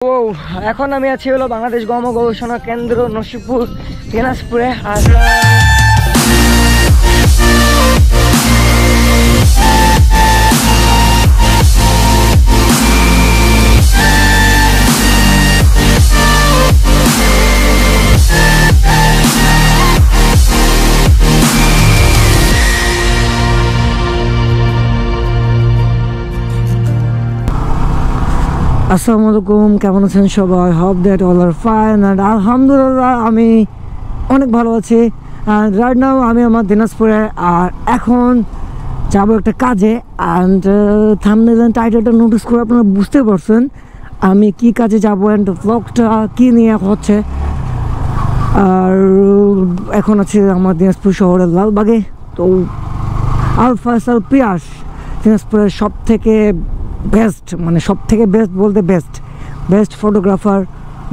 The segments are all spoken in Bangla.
ও এখন আমি আছি হলো বাংলাদেশ গম গবেষণা কেন্দ্র নসিপুর দিনাজপুরে। আর আসসালামু আলাইকুম, কেমন আছেন সবাই? Hope that all are fine and আলহামদুলিল্লাহ আমি অনেক ভালো আছি। অ্যান্ড রাইট নাও আমি আমার দিনাজপুরে, আর এখন যাবো একটা কাজে। অ্যান্ড থাম্বনেল এন্ড টাইটেলটা নোটিস করে আপনারা বুঝতে পারছেন আমি কি কাজে যাবো অ্যান্ড ব্লগটা কী নিয়ে হচ্ছে। আর এখন আছে আমার দিনাজপুর শহরের লালবাগে। তো আল ফয়সাল পিয়াস দিনাজপুরের সব থেকে বেস্ট, মানে সব থেকে বেস্ট বলতে বেস্ট ফটোগ্রাফার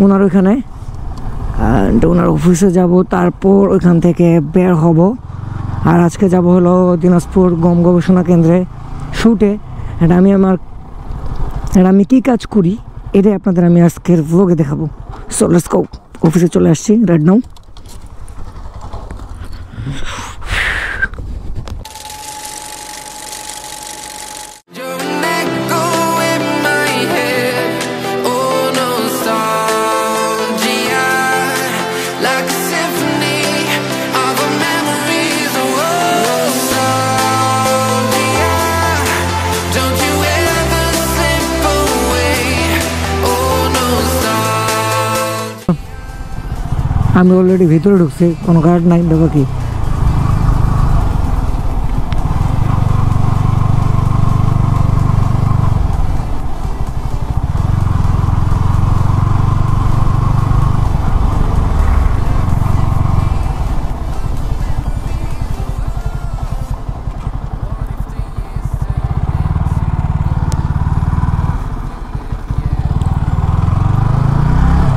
ওনার ওইখানে। অ্যান্ড ওনার অফিসে যাব, তারপর ওইখান থেকে বের হব। আর আজকে যাব হলো দিনাজপুর গম গবেষণা কেন্দ্রে শ্যুটে। অ্যান্ড আমি কী কাজ করি এটাই আপনাদের আমি আজকের ব্লগে দেখাবো। So let's go. অফিসে চলে আসছি রাইট নাও। আমি অলরেডি ভিতরে ঢুকছি, কোনো গার্ড নাই, ব্যাপার কি?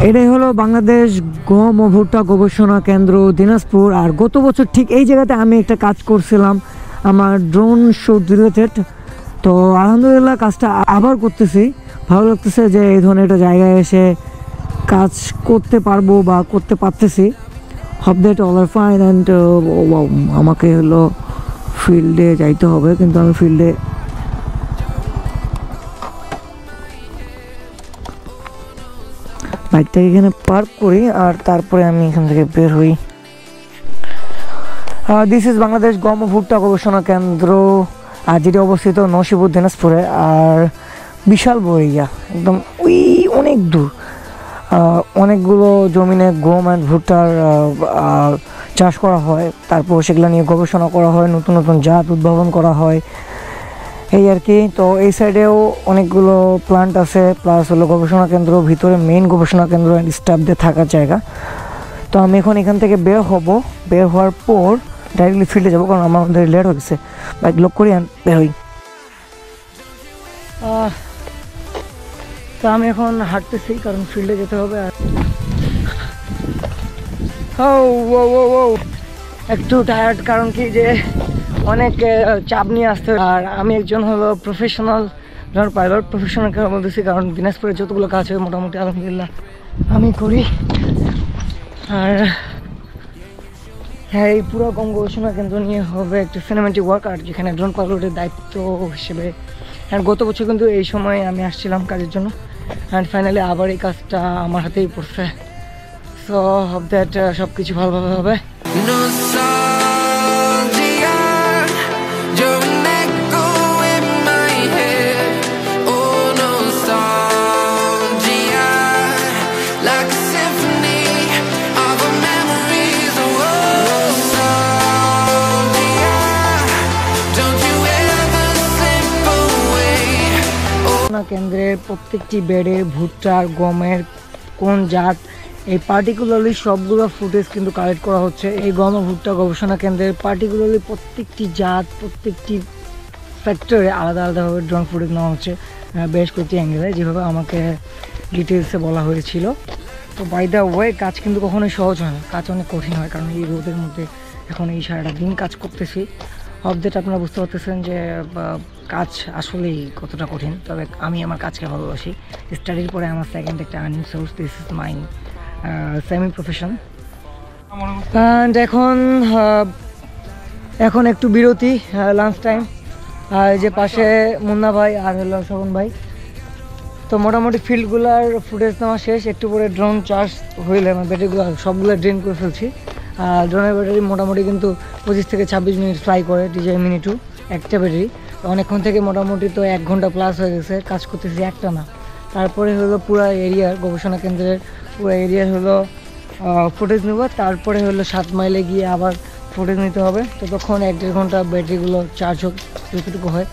এটাই হলো বাংলাদেশ গম ও ভুট্টা গবেষণা কেন্দ্র দিনাজপুর। আর গত বছর ঠিক এই জায়গাতে আমি একটা কাজ করছিলাম আমার ড্রোন শ্যুট রিলেটেড। তো আলহামদুলিল্লাহ কাজটা আবার করতেছি, ভালো লাগতেছে যে এই ধরনের একটা জায়গায় এসে কাজ করতে পারবো বা করতে পারতেছি। Hope that all are fine. And আমাকে হলো ফিল্ডে যাইতে হবে, কিন্তু আমি ফিল্ডে বাইকটাকে এখানে পার্ক করি আর তারপরে আমি এখান থেকে বের হই। দিস ইজ বাংলাদেশ গম ও ভুট্টা গবেষণা কেন্দ্র, আর যেটি অবস্থিত নসিপুর দিনাজপুরে। আর বিশাল বড় এরিয়া, একদম ওই অনেক দূর। অনেকগুলো জমিনে গম অ্যান্ড ভুট্টার চাষ করা হয়, তারপর সেগুলো নিয়ে গবেষণা করা হয়, নতুন নতুন জাত উদ্ভাবন করা হয়, এই আর কি। তো এই সাইডেও অনেকগুলো প্লান্ট আছে, প্লাস হলো গবেষণা কেন্দ্র, ভিতরে মেইন গবেষণা কেন্দ্র অ্যান্ড স্টাফদের থাকার জায়গা। তো আমি এখন এখান থেকে বের হব, বের হওয়ার পর ডাইরেক্টলি ফিল্ডে যাবো, কারণ আমাদের লেট হয়েছে। বাইক লক করি বের হই। তো আমি এখন হাঁটতেছি কারণ ফিল্ডে যেতে হবে। আর একটু টায়ার্ড, কারণ কি যে অনেক চাপ নিয়ে আসতে। আর আমি একজন হলো প্রফেশনাল ড্রোন পাইলট। প্রফেশনাল কেন বলতেছি, কারণ দিনাজপুরে যতগুলো কাজ হয় মোটামুটি আলহামদুলিল্লাহ আমি করি। আর হ্যাঁ, এই পুরো গম গবেষণা কেন্দ্র নিয়ে হবে একটা সিনেমেটিক ওয়ার্ক, আর যেখানে ড্রোন পাইলটের দায়িত্ব হিসেবে। অ্যান্ড গত বছর কিন্তু এই সময় আমি আসছিলাম কাজের জন্য, অ্যান্ড ফাইনালি আবার এই কাজটা আমার হাতেই পড়ছে। সো হোপ দ্যাট সব কিছু ভালোভাবে হবে। কেন্দ্রের প্রত্যেকটি বেডে ভুট্টার গমের কোন জাত, এই পার্টিকুলারলি সবগুলো ফুটেজ কিন্তু কালেক্ট করা হচ্ছে। এই গম ও ভুট্টা গবেষণা কেন্দ্রের পার্টিকুলারলি প্রত্যেকটি জাত, প্রত্যেকটি ফ্যাক্টরে আলাদা আলাদাভাবে ড্রোন ফুটেজ নেওয়া হচ্ছে বেশ কয়েকটি অ্যাঙ্গেলে, যেভাবে আমাকে ডিটেলসে বলা হয়েছিল। তো বাই দ্য ওয়ে, কাজ কিন্তু কখনোই সহজ হয় না, কাজ অনেক কঠিন হয়, কারণ এই রোদের মধ্যে এখন এই সারাটা দিন কাজ করতেছি। হোপ দ্যাট আপনারা বুঝতে পারতেছেন যে কাজ আসলেই কতটা কঠিন, তবে আমি আমার কাজকে ভালোবাসি। স্টাডির পরে আমার সেকেন্ড একটা earning source, this is my semi profession. And এখন একটু বিরতি, লাঞ্চ টাইম। আর যে পাশে মুন্না ভাই আর হলো শোভন ভাই। তো মোটামুটি ফিল্ডগুলার ফুটেজ নেওয়া শেষ। একটু পরে ড্রোন চার্জ হইলে আমার ব্যাটারিগুলো সবগুলো ড্রেন করে ফেলছি। আর ড্রোনের ব্যাটারি মোটামুটি কিন্তু 25 থেকে 26 মিনিট ফ্লাই করে, DJI Mini 2 একটা ব্যাটারি। তো অনেকক্ষণ থেকে মোটামুটি তো 1 ঘন্টা প্লাস হয়ে গেছে, কাজ করতেছি একটা না। তারপরে হলো পুরো এরিয়ার, গবেষণা কেন্দ্রের পুরো এরিয়ার হলো ফুটেজ নেব। তারপরে হলো 7 মাইলে গিয়ে আবার ফুটেজ নিতে হবে। তো তখন 1-1.5 ঘন্টা ব্যাটারিগুলো চার্জ হোক, যতটুকু হয়।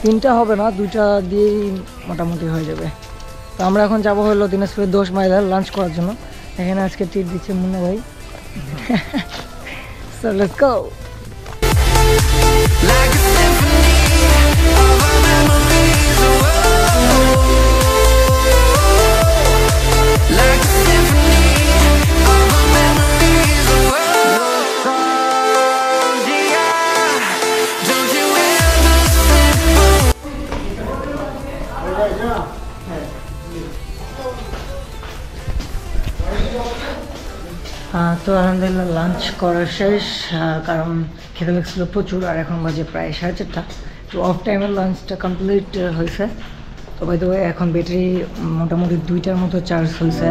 3টা হবে না, 2টা দিয়েই মোটামুটি হয়ে যাবে। তো আমরা এখন যাবো হলো দিনাজপুরের 10 মাইল লাঞ্চ করার জন্য। এখানে আজকে ট্রিট দিচ্ছে মুন্না ভাই। So let's go. Like a symphony of our memories, like a symphony of our memories. Don't you ever তো আলহামদুলিল্লাহ লাঞ্চ করা শেষ, কারণ খেতে লাগছিল প্রচুর। আর এখন বাজে প্রায় 4:30। তো অফ টাইমের লাঞ্চটা কমপ্লিট হয়েছে। তো বাই দ্য ওয়ে এখন ব্যাটারি মোটামুটি 2টার মতো চার্জ হয়েছে।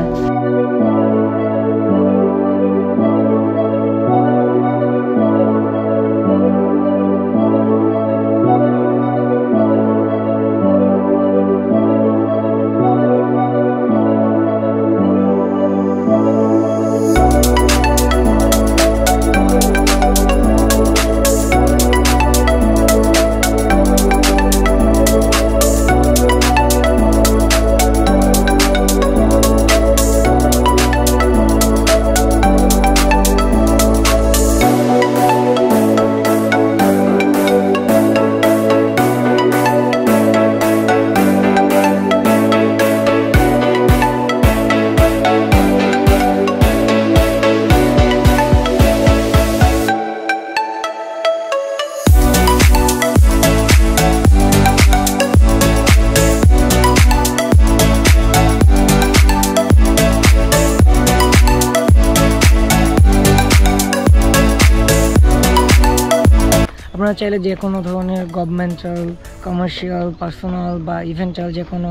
আপনারা চাইলে যে কোনো ধরনের গভর্নমেন্টাল, কমার্শিয়াল, পার্সোনাল বা ইভেন্টাল যে কোনো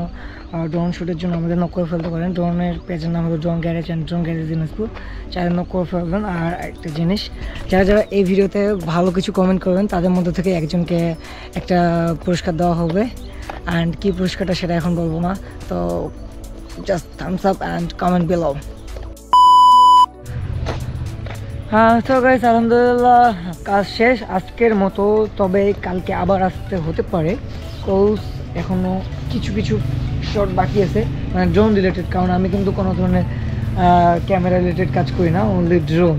ড্রোন শ্যুটের জন্য আমাদের নক করে ফেলতে পারেন। ড্রোনের পেজের নাম হলো drone garage and drone garage Dinajpur, চাইলে নক করে ফেলবেন। আর একটা জিনিস, যারা যারা এই ভিডিওতে ভালো কিছু কমেন্ট করবেন তাদের মধ্যে থেকে একজনকে একটা পুরস্কার দেওয়া হবে। অ্যান্ড কী পুরস্কারটা সেটা এখন বলবো না, তো just thumbs up and comment below. তো গাইস আলহামদুলিল্লাহ কাজ শেষ আজকের মতো, তবে কালকে আবার আসতে হতে পারে। কোর্স এখনও কিছু কিছু শর্ট বাকি আছে, মানে ড্রোন রিলেটেড। কারণ আমি কিন্তু কোনো ধরনের ক্যামেরা রিলেটেড কাজ করি না, অনলি ড্রোন।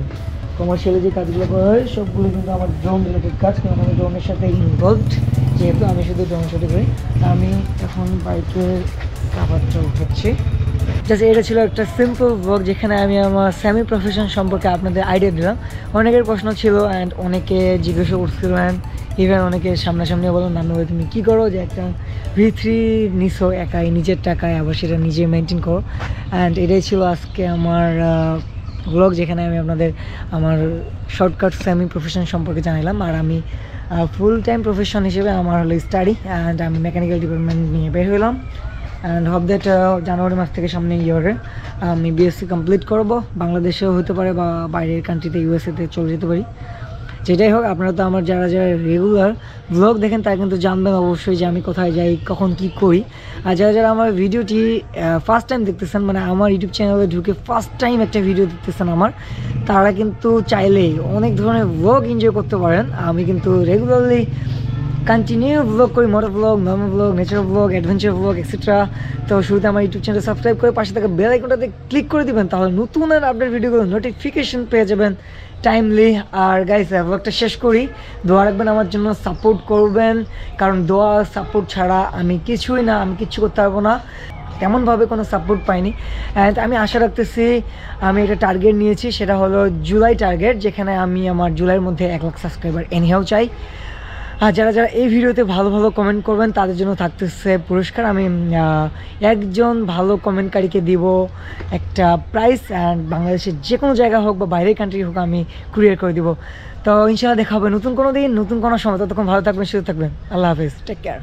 কমার্শিয়ালি যে কাজগুলো করা হয় সবগুলো কিন্তু আমার ড্রোন রিলেটেড কাজ, কারণ আমি ড্রোনের সাথে ইনভলভড, যেহেতু আমি শুধু ড্রোন শুটে করি। আমি এখন বাইকের কাভারটা উঠাচ্ছি। জাস্ট এটা ছিল একটা সিম্পল ব্লগ, যেখানে আমি আমার সেমি প্রফেশন সম্পর্কে আপনাদের আইডিয়া দিলাম। অনেকের প্রশ্ন ছিল অ্যান্ড অনেকে জিজ্ঞাসা করছিল, অ্যান্ড ইভেন অনেকে সামনাসামনি বলো নানু ভাই তুমি কী করো যে একটা V3 নিছো একাই নিজের টাকায়, আবার সেটা নিজে মেনটেন করো। অ্যান্ড এটাই ছিল আজকে আমার ব্লগ, যেখানে আমি আপনাদের আমার শর্টকাট সেমি প্রফেশন সম্পর্কে জানালাম। আর আমি ফুল টাইম প্রফেশন হিসেবে আমার হলো স্টাডি, অ্যান্ড আমি মেকানিক্যাল ডিপার্টমেন্ট নিয়ে বের হলাম। অ্যান্ড হোপ দ্যাট জানুয়ারি মাস থেকে সামনে ইয়ারে আমি BSc কমপ্লিট করবো। বাংলাদেশেও হতে পারে বা বাইরের কান্ট্রিতে USA-তে চলে যেতে পারি। যেটাই হোক, আপনারা তো আমার যারা যারা রেগুলার ব্লগ দেখেন তারা কিন্তু জানবেন অবশ্যই যে আমি কোথায় যাই, কখন কি করি। আর যারা যারা আমার ভিডিওটি ফার্স্ট টাইম দেখতেছেন, মানে আমার ইউটিউব চ্যানেলে ঢুকে ফার্স্ট টাইম একটা ভিডিও দেখতেছেন আমার, তারা কিন্তু চাইলেই অনেক ধরনের ব্লগ এনজয় করতে পারেন। আমি কিন্তু রেগুলারলি কন্টিনিউ ব্লগ করি, motor blog, normal blog, nature blog, adventure blog etcetera. তো শুরুতে আমার ইউটিউব চ্যানেল সাবস্ক্রাইব করে পাশে থাকা বেল আইকনটাতে ক্লিক করে দিবেন, তাহলে নতুন আর আপডেট ভিডিওগুলো নোটিফিকেশন পেয়ে যাবেন টাইমলি। আর গাইস ব্লগটা শেষ করি, দোয়া রাখবেন আমার জন্য, সাপোর্ট করবেন, কারণ দোয়া সাপোর্ট ছাড়া আমি কিছুই না, আমি কিচ্ছু করতে পারবো না। তেমনভাবে কোনো সাপোর্ট পাইনি। অ্যান্ড আমি আশা রাখতেছি, আমি একটা টার্গেট নিয়েছি, সেটা হলো জুলাই টার্গেট, যেখানে আমি আমার জুলাইয়ের মধ্যে 1 লাখ সাবস্ক্রাইবার এনিহাও চাই। আর যারা যারা এই ভিডিওতে ভালো ভালো কমেন্ট করবেন তাদের জন্য থাকতেছে পুরস্কার। আমি একজন ভালো কমেন্টকারীকে দিব একটা প্রাইজ, অ্যান্ড বাংলাদেশের যে কোনো জায়গা হোক বা বাইরের কান্ট্রি হোক আমি কুরিয়ার করে দিব। তো ইনশাআল্লাহ দেখা হবে নতুন কোনো দিন, নতুন কোনো সময়। ততক্ষণ ভালো থাকবেন, সুস্থ থাকবেন। আল্লাহ হাফেজ, টেক কেয়ার।